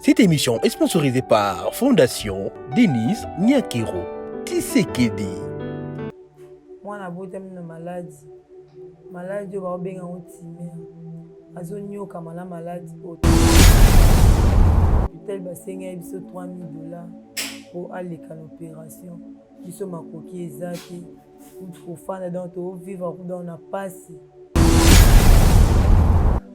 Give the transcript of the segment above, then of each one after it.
Cette émission est sponsorisée par Fondation Denise Nyakero Tshisekedi. Moi, je suis maladie. Maladie, je suis bien timé. Je suis maladie. L'hôpital a 3 000 $ pour aller à l'opération. Je suis makoki ezaki. Pour faire donc vivre dans la passe.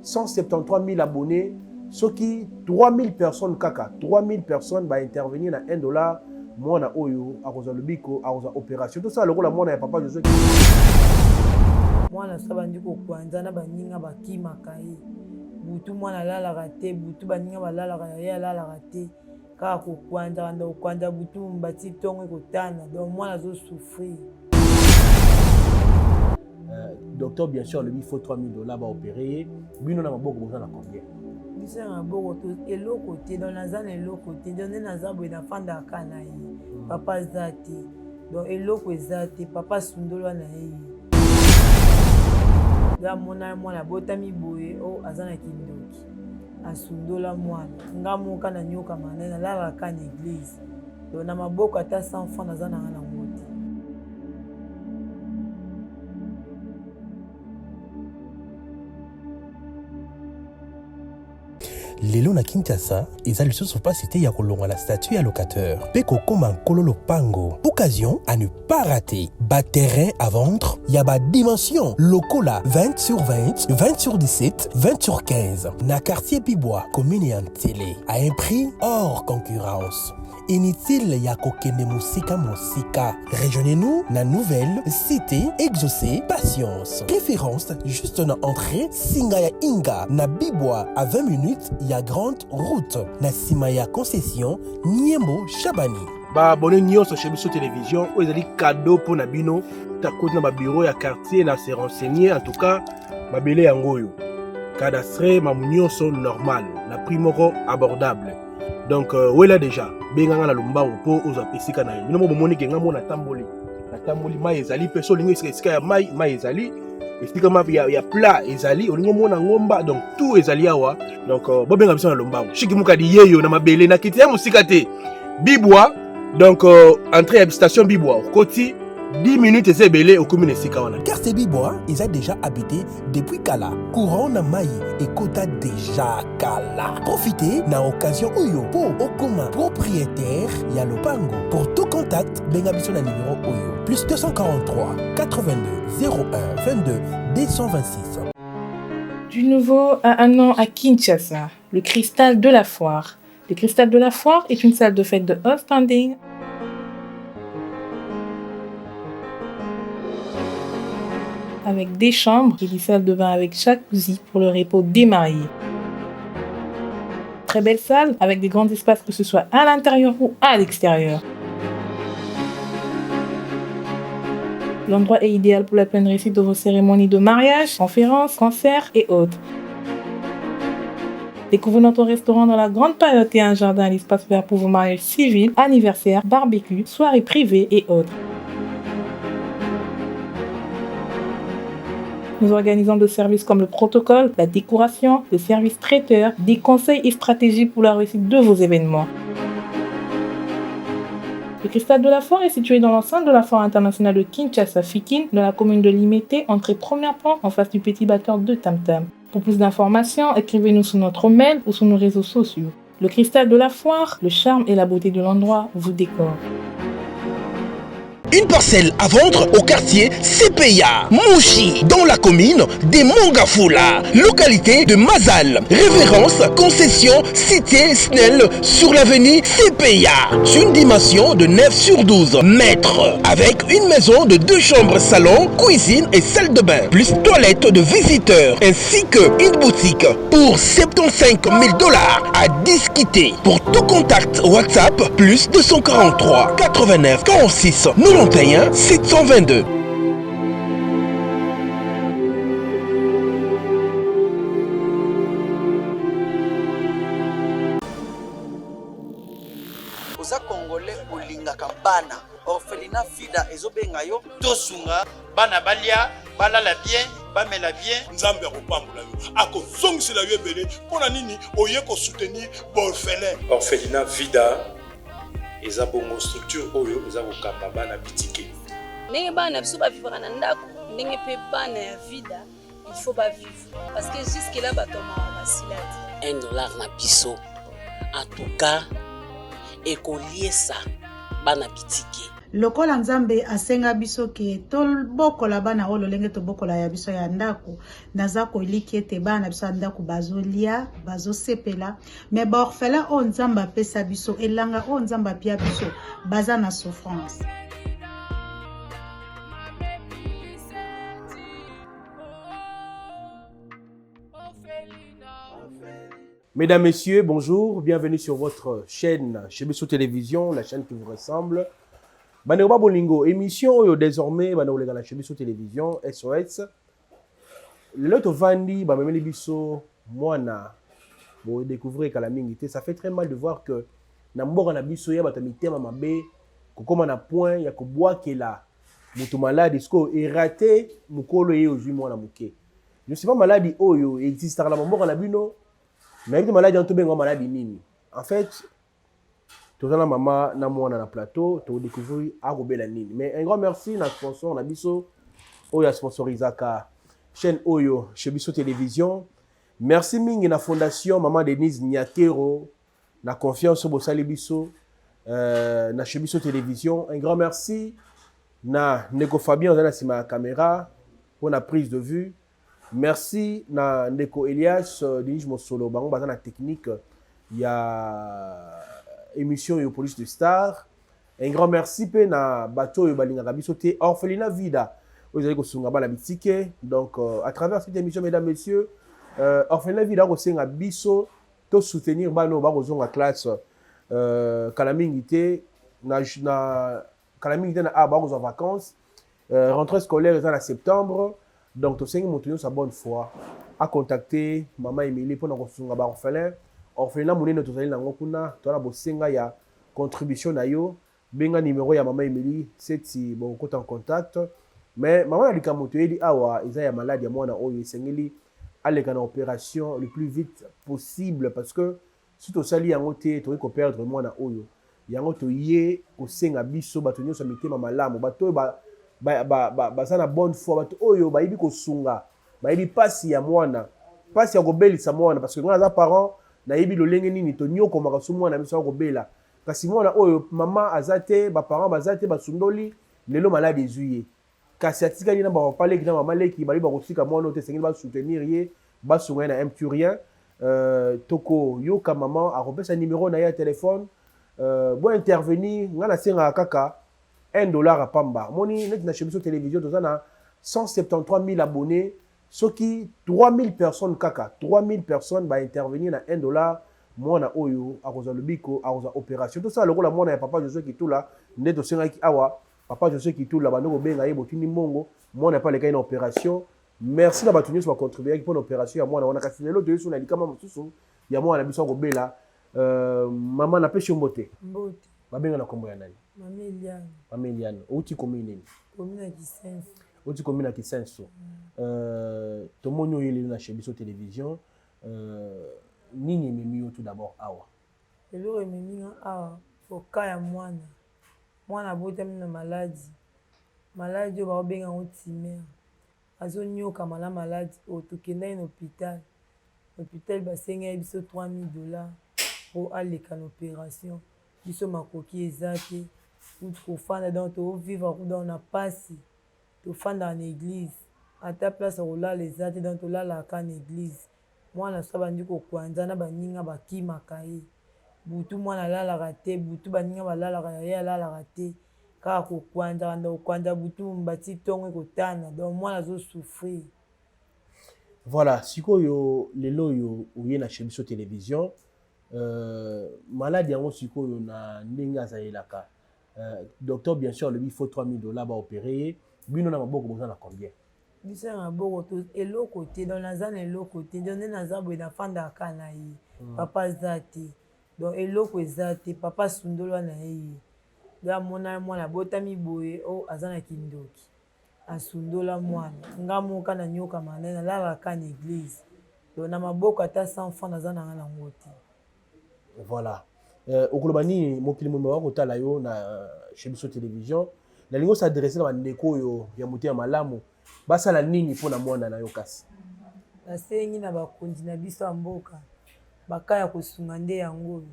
173 000 abonnés. Ce qui 3 000 personnes kaka, 3 000 personnes va intervenir à $1. Moi na oyo akoza lobiko akoza opération tout ça le rôle moi na papa José. Moi na sabandi ko kwanza na baninga bakima kai. Butu moi na la raté, butu baninga balala ya la raté. Ka ko kwanza ndo kwanza butu mbati tongo ekotana. Donc moi na zo souffrir. Docteur bien sûr lui il faut 3 000 $ va opérer. Bino na maboko boza na combien? C'est un beau et l'autre côté dans la zone et l'autre côté dans la zone et d'enfant d'Akana papa zati donc et l'autre zati papa sundolo na yi la mona mwana botami boye o azana kindoki asundola mwana ngamu kana nyoka manena la kana église donc na maboko ata 100 francs na zana na ngoti. Lelo na Kinshasa, ils allaient sur place c'était ya kolonga la statue à locateur. Peko koma kololo pango. Occasion à ne pas rater. Bas terrain à vendre, ya ba dimension. Lokola 20 sur 20, 20 sur 17, 20 sur 15. Na quartier Bibois, commune et en télé. À un prix hors concurrence. Inutile ya kokende musika. Rejoignez-nous na nouvelle cité exaucée patience. Référence juste na entrée Singaya Inga na Bibois à 20 minutes ya grande route na Simaya concession Niembo Chabani. Ba abonné nyonso chez Biso télévision ou ezali cadeau pour na bino ta côté na ba bureau ya quartier na se renseigner en tout cas ba belé yangoyo. Cadastre ma nyonso normal na prix moko abordable. Donc voilà déjà benganga la lombango po oza pesika na bino mo bomoni ke ngamo na tamboli mai ezali peso lingo esika ya mai ezali esika ma ya plat ezali olingo mona ngomba donc tout ezali awa donc bobenga biso na lombango shiki mukadi yeyo na mabele na kiti ya musika te Bibois donc entrée à station Bibois koti 10 minutes et c'est belé au commune Sikawana. Quartier Bibois, ils ont déjà habité depuis Kala. Courant na Maï et Kota déjà Kala. Profitez na occasion Oyo pour Okoma propriétaire Yalopango. Pour tout contact, bengabiso na numéro Oyo. Plus 243 82 01 22 226. Du nouveau à un an à Kinshasa, le Cristal de la Foire. Le Cristal de la Foire est une salle de fête de haut standing avec des chambres et des salles de bain avec jacuzzi pour le repos des mariés. Très belle salle avec des grands espaces que ce soit à l'intérieur ou à l'extérieur. L'endroit est idéal pour la pleine réussite de vos cérémonies de mariage, conférences, concerts et autres. Découvrez notre restaurant dans la grande période et un jardin à l'espace vert pour vos mariages civils, anniversaires, barbecues, soirées privées et autres. Nous organisons des services comme le protocole, la décoration, le service traiteur, des conseils et stratégies pour la réussite de vos événements. Le Cristal de la Foire est situé dans l'enceinte de la Foire internationale de Kinshasa-Fikin, dans la commune de Limete, entrée premier plan en face du petit batteur de Tam Tam. Pour plus d'informations, écrivez-nous sur notre mail ou sur nos réseaux sociaux. Le Cristal de la Foire, le charme et la beauté de l'endroit vous décorent. Une parcelle à vendre au quartier CPA, Mouchi, dans la commune des Mongafula, localité de Mazal. Référence, concession, cité Snell sur l'avenue CPA. Sur une dimension de 9 sur 12 mètres. Avec une maison de 2 chambres, salon, cuisine et salle de bain. Plus toilette de visiteurs. Ainsi qu'une boutique pour 75 000 $ à discuter. Pour tout contact WhatsApp, plus 243 89 46 91 722. Oza Congolais olingaka bana orphelinat fida ezobenga yo tosunga bana balia balala bien bamela bien nzambe akopambola yo akozongisela yo ebele mpo na nini oye kosoutenir baorphelin. orphelinat vida eza bongo structure oyo eza kokamba bana bitike ndenge bana biso bavivaka na ndako ndenge mpe bana ya vida il faut bavivre parce que jusque là bato mawa basilati $1 na biso en tout cas ekoliesa bana bitike lokola nzambe asenga biso ke tobokola bana oyo lolenge tobokola ya biso ya ndako naza koliki ete bana biso ya ndako bazolia bazosepela me baorphelin oyo nzambe apesa biso elanga oyo nzambe apia biso baza na souffrance. Mesdames, Messieurs, bonjour, bienvenue sur votre chaîne Chebiso Télévision, la chaîne qui vous ressemble. Banero Bolingo, émission désormais, Banero la Chebiso Télévision, SOS. L'autre Vandi, Bamemeli Biso, Moana, vous découvrez qu'à la mingité, ça fait très mal de voir que Nambo na Biso, ya batamité, Mamabe, comme on a point, ya ko bois qui est là. Moutou malade, isko, et raté, Moukolo et aujourd'hui, moi, na mouké. Je ne suis pas malade, Oyo, existe dans la Mambo, na Bino. Mais les maladies sont maladies nini. En fait, tout ça la maman na moi na plateau, tu découvrir à la nini. Mais un grand merci à sponsor na biso oyo sponsorisé ka chaîne Oyo chez Biso Télévision. Merci mingi na fondation Maman Denise Nyakero na confiance au Bosali Biso na chez Biso Télévision. Un grand merci na Neko Fabien dans la caméra pour la prise de vue. Merci na Ndeko Elias Denis Mosolo bango baza na technique ya émission yo police de star. Un grand merci pe na bato yo balingaka biso te orphelinat vida vous allez ko sunga bana bitike. Donc à travers cette émission mesdames messieurs orphelinat vida ko senga biso to soutenir bano ba ko zonga classe kala mingi te na kala mingi te na ba ko en vacances rentrée scolaire est en septembre. Donc, tu sais que sa bonne foi à contacter Maman Émilie pour nous construire un orphelin. Orphelin, mon nom, tu sais, tu as bosenga ya contribution na yo. Benga numéro ya Maman Émilie, c'est si bon compte en contact. Mais Maman a dit que tu dit awa, ils a malade ya moi na oyo sengeli aller en opération le plus vite possible parce que si tu sali yango te, tu risques perdre moi na oyo. Yango to yé ko senga biso batonyo sa mitema malamu bato baza na bonne foi bato oyo bayibi kosunga bayibi pasi ya mwana pasi ya kobelisa mwana parce que nga za parent nayibi lolenge nini to nyoko makasu mwana biso kobela kasi mwana oyo mama azate ba parent bazate basundoli lelo malade ezuye kasi atikali na ba pale kina mama leki bali ba kotika mwana te sengeli ba soutenir ye ba sunga na impurien toko yoka maman a repesa numéro na ya téléphone bon intervenir nga na senga kaka $1 à Pamba. Moni net na Chebiso Télévision dans a 173 000 abonnés. Ce qui 3000 personnes kaka, 3000 personnes va intervenir na $1 moi na oyo a cause le biko a cause opération. Tout ça le rôle moi na papa José qui tout là, net au senga ki awa, papa José qui tout là bando benga ye botini mongo, moi na pas les cas une opération. Merci na batuni sur contribuer pour l'opération ya moi na wana kasi lelo de sur na likama mususu ya moi na biso ko bela maman na pêche mbote. Mbote. Babenga na kombo ya nani? Mama Eliane. Uti commune. Commune Kisenso. Uti commune Kisenso. Tomonyo yele na Chebiso Télévision. Nini memi tout d'abord awa. Lelo memi awa foka ya mwana. Mwana botami na maladie. Maladie ba benga otimer. Azo nyoka mala maladie otokenda na hôpital. Hôpital basenga biso $3000 pour aller à l'opération. Biso makoki ezate ou fanda donc to vivre dans na pasi to fanda en église à ta place rola les ate donc là la kan église moi na saba ndiko kwanza na baninga bakima kai butu mwana la raté butu baninga balala ya la raté ka ko kwanza ndo kwanza butu mbati tongo kotana donc moi zo souffrir. Voilà sikoyo lelo yo uye na Chebiso Télévision. Malade yango sikoyo na ndenge azayelaka docteur bien sûr lui il faut $3000 ba opérer bino na maboko boza na combien biso na maboko to eloko te dans nazana eloko te donné nazabo na fanda kana yi papa zati donc eloko ezate papa sundolo na yi ya mona mwana botami boye o azana kindoki asundola mwana nga moka na nyoka mane nalalaka na église donc na maboko ata 100 francs naza nanga nango te. Voilà. Okoloba nini mokili moma bakotala yo na chez biso télévision nalingi osadresse na bandeko oyo ya motema malamu basala nini mpo na mwana na yo kasi? Nasengi na bakonzi na biso ya mboka bakaya kosunga nde yango oyo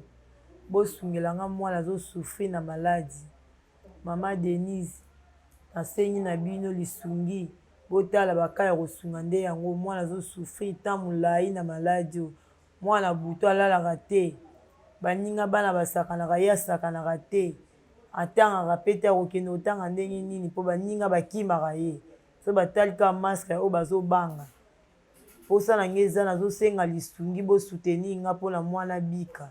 bosungelanga mwana azosufri na maladi. Mama Denise nasengi na bino lisungi botala bakaya kosunga nde yango mwana azosufri ta molai na maladi oyo mwana butu alalaka te baninga bana basakanaka ye asakanaka te atangaka pe te akokende kotanga ndenge nini mpo baninga bakimaka ye so batalika maske oyo bazobanga posa na nge eza nazosenga lisungi bosoutenir nga mpona mwana bika.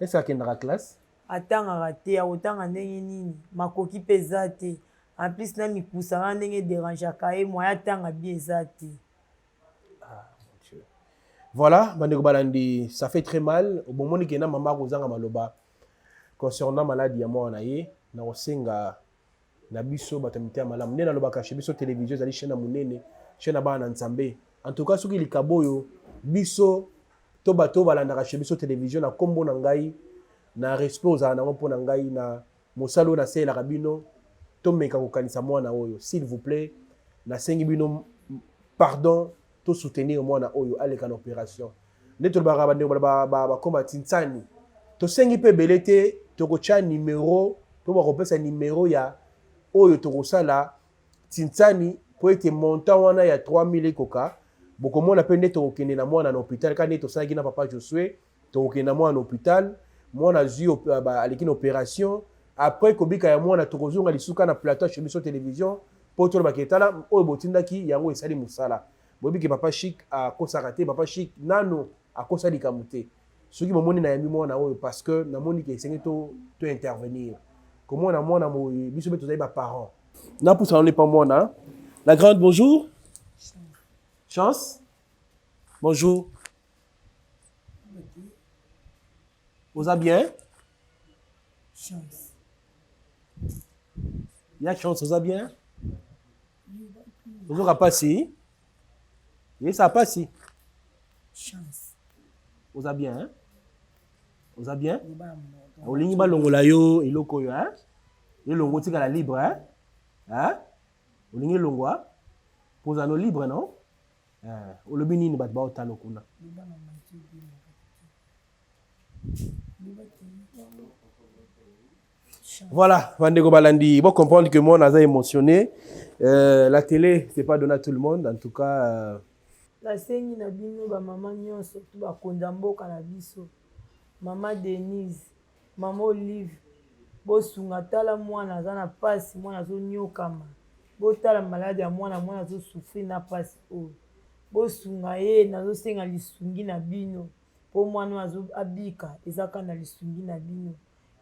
Est-ce akendaka classe? Atangaka te akotanga ndenge nini makoki mpe eza te en plus na mikusanga ndenge dérangeaka ye moya atanga bi eza te. Voilà, bandeko balandi, ça fait très mal. Au moment où il y a maman kozanga maloba concernant maladie ya mwana ye na osenga na biso batamite malamu nena lobaka chez biso télévision zali chaîne munene chaîne bana nzambe. En tout cas soki likaboyo biso to bato balandaka chez biso télévision na kombo na ngai na respect za na mpo na ngai na mosalo na sela kabino to meka kokanisa mwana oyo s'il vous plaît na sengi bino pardon to soutenir mwana oyo aleka na opération neto ba bandeko ba koma tintsani to sengi pe belete to ko cha numéro to ba kopesa numéro ya oyo to ko sala tintsani po ete montant wana ya 3000 koka bokomona pe neto okende na mwana na hôpital ka neto sala kina papa Josué to okende na mwana na hôpital mwana zio aleki na opération après kobika ya mwana to kozunga lisuka na plateau chez biso télévision po to ba ketala oyo botindaki yango esali musala bobiki papa Chic a kosakate papa Chic nano a kosali kamute soki momoni na yami mwana oyo parce que na moni ke sengi to intervenir comment na mwana mo biso beto za ba parents na poussa on n'est pas mwana la grande bonjour chance bonjour vous allez bien chance ya chance vous allez bien vous aurez passé. Et ça passe. Chance. Vous allez bien, hein? Vous allez bien? Vous allez bien longola yo eloko yo, hein? Et longo tika la libre, hein? Hein? Vous allez longwa? Posa no libre, non? Vous le bini ni bat ba otalo kuna. Voilà, Vandego Balandi, vous comprendre que moi, on a émotionné. La télé, c'est pas donné à tout le monde, en tout cas. Nasengi na bino ba mama nyonso to bakonda mboka na biso mama Denise mama Olive bosunga tala mwana aza na pasi mwana azonyokama botala maladi ya mwana azosufri na pasi oyo bosunga ye nazosenga lisungi na bino mpo mwana abika ezaka na lisungi na bino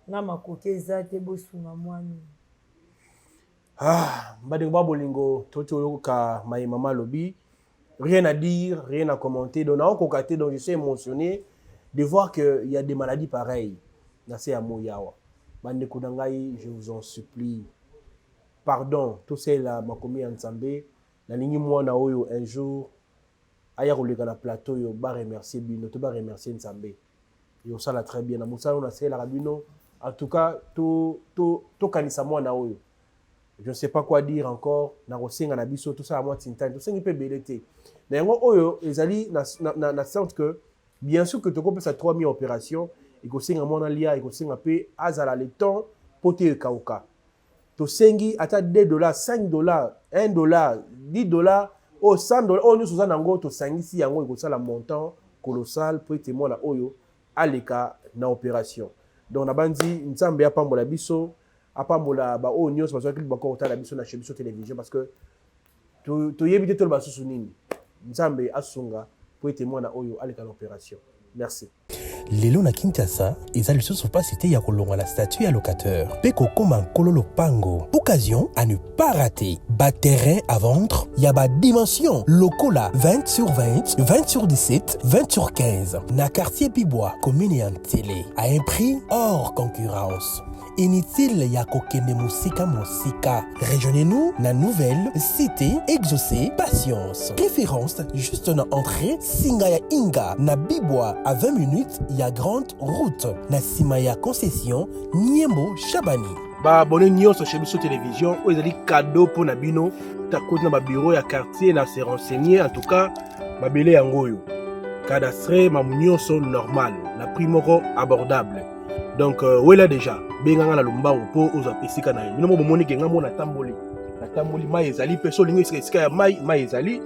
nga makoki eza te bosunga mwana. Mbadeko babolingo toti oyoka maye mama lobi. Rien à dire, rien à commenter. Donc, je suis émotionné de voir qu'il y a des maladies pareilles. Je vous en supplie. Pardon, tout ça là, ma commis ensemble. La ligne moi na oyo un jour, aya koleka na plateau yo ba remercier bino, to ba remercier Nzambe. Yo ça la très bien. Na musala on a c'est la rabino. En tout cas, to kanisa moi na oyo. Je ne sais pas quoi dire encore. Na rosinga na biso tout ça à moi tintan. Tout ça qui peut belete. Mais yango oyo ezali na sente que bien sûr que to ko pesa 3000 opérations et ko singa mona lia et ko singa pe azala le temps pote kauka. To sengi ata $2, $5, $1, $10 o $100 o nyo soza nango to sangisi yango ko sala montant colossal pour être mona oyo aleka na opération. Donc na bandi Nzambe apambola biso apambola ba o nyonso parce que bako otala biso na biso télévision parce que to yebite to ba susu nini Nzambe asunga pour être mwana oyo aleka na opération. Merci. lelo na Kinshasa eza lisusu place te ya kolongwa la statue ya locateur pe kokoma nkolo lopango. Occasion à ne pas rater. Terrain à vendre, il y a dimension lokola 20 sur 20, 20 sur 17, 20 sur 15. Na quartier Pibois, commune et en télé, à un prix hors concurrence. Inutile ya kokende musika. Rejoignez-nous na nouvelle cité exaucée patience. Référence juste na entrée Singaya Inga na Bibois à 20 minutes ya grande route na Simaya concession Niembo Chabani. Abonnez nyonso chez Biso Télévision, où ils ont cadeau pour Nabino, ta côté na bureau ya quartier na se renseigner en tout cas babele yangoyo. Cadastre mamunyoso normal, na prix moko abordable. Donc là déjà, benganga na lomba po oza pesika na. Bino mo bomoni ke ngamo na tamboli. Na tamboli mai ezali peso lingo esika ya mai ezali.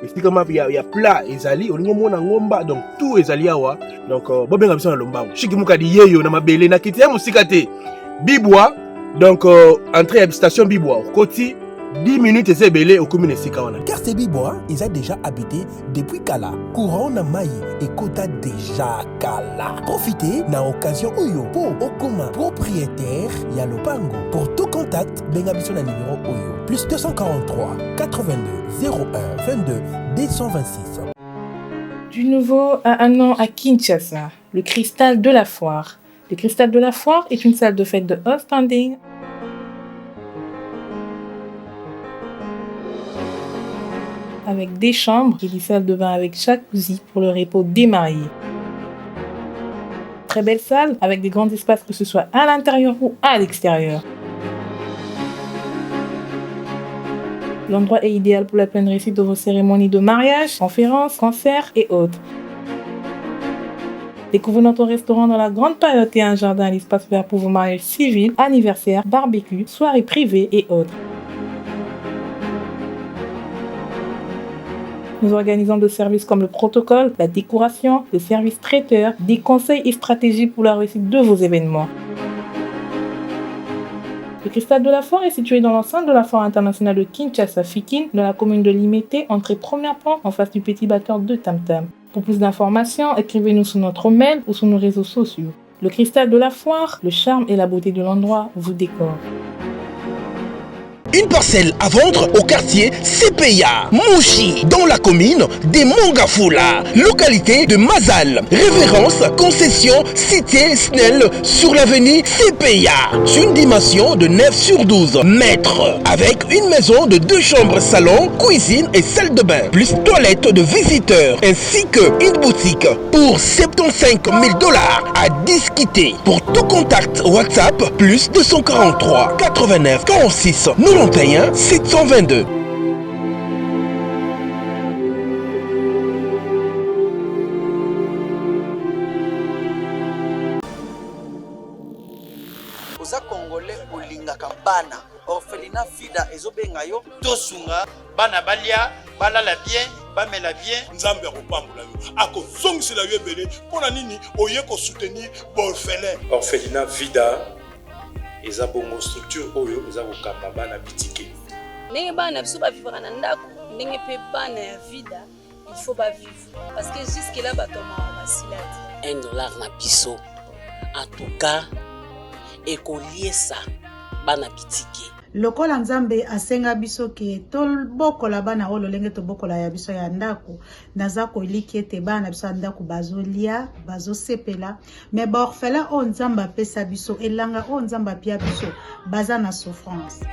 Esika ma ya plat ezali, olingo mona ngomba donc tout ezali awa. Donc bo benga biso na lomba. Shiki muka di yeyo na mabele na kiti ya musika te. Bibois. Donc, entrée à la station Bibois, côté 10 minutes et c'est belé au commune Sikawana. Quartier Bibois, ils ont déjà habité depuis Kala. Courant na Maï et Kota déjà Kala. Profitez na occasion Oyo pour Okoma propriétaire Yalopango. Pour tout contact, bengabiso na numéro Oyo. Plus 243 82 01 22 226. Du nouveau à un an à Kinshasa, le cristal de la foire. Le Cristal de la Foire est une salle de fête de haut standing avec des chambres et des salles de bain avec jacuzzi pour le repos des mariés. Très belle salle avec des grands espaces que ce soit à l'intérieur ou à l'extérieur. L'endroit est idéal pour la pleine réussite de vos cérémonies de mariage, conférences, concerts et autres. Découvrez notre restaurant dans la grande période et un jardin à l'espace vert pour vos mariages civils, anniversaires, barbecues, soirées privées et autres. Nous organisons des services comme le protocole, la décoration, le service traiteur, des conseils et stratégies pour la réussite de vos événements. Le Cristal de la Foire est situé dans l'enceinte de la Foire internationale de Kinshasa Fikin, dans la commune de Limete, entrée premier plan en face du petit batteur de Tam Tam. Pour plus d'informations, écrivez-nous sur notre mail ou sur nos réseaux sociaux. Le Cristal de la Foire, le charme et la beauté de l'endroit vous décorent. Une parcelle à vendre au quartier CPIA, Mouchi, dans la commune des Mongafula, localité de Mazal. Référence, concession, cité Snell sur l'avenue CPIA. Une dimension de 9 sur 12 mètres. Avec une maison de 2 chambres, salon, cuisine et salle de bain. Plus toilette de visiteurs. Ainsi qu'une boutique pour 75 000 $ à discuter. Pour tout contact WhatsApp, plus 243 89 46 91 722. oza congolais olingaka bana orphelinat fida ezobenga yo tosunga bana balia balala bien bamela bien nzambe akopambola yo akozongisela yo ebele mpona nini oye kosoutenir baorphelin. orphelinat vida eza bongo structure oyo eza kokamba bana bitike ndenge bana biso bavivaka na ndako ndenge mpe bana ya vida il faut bavivre parce que jusque là batomaka basila te $1 na biso en tout cas ekoliesa bana bitike lokola nzambe asenga biso ke tobokola bana oyo lolenge tobokola ya biso ya ndako naza koliki ete bana biso ya ndako bazolia bazosepela me baorphelin oyo nzambe apesa biso elanga oyo nzambe apia biso baza na souffrance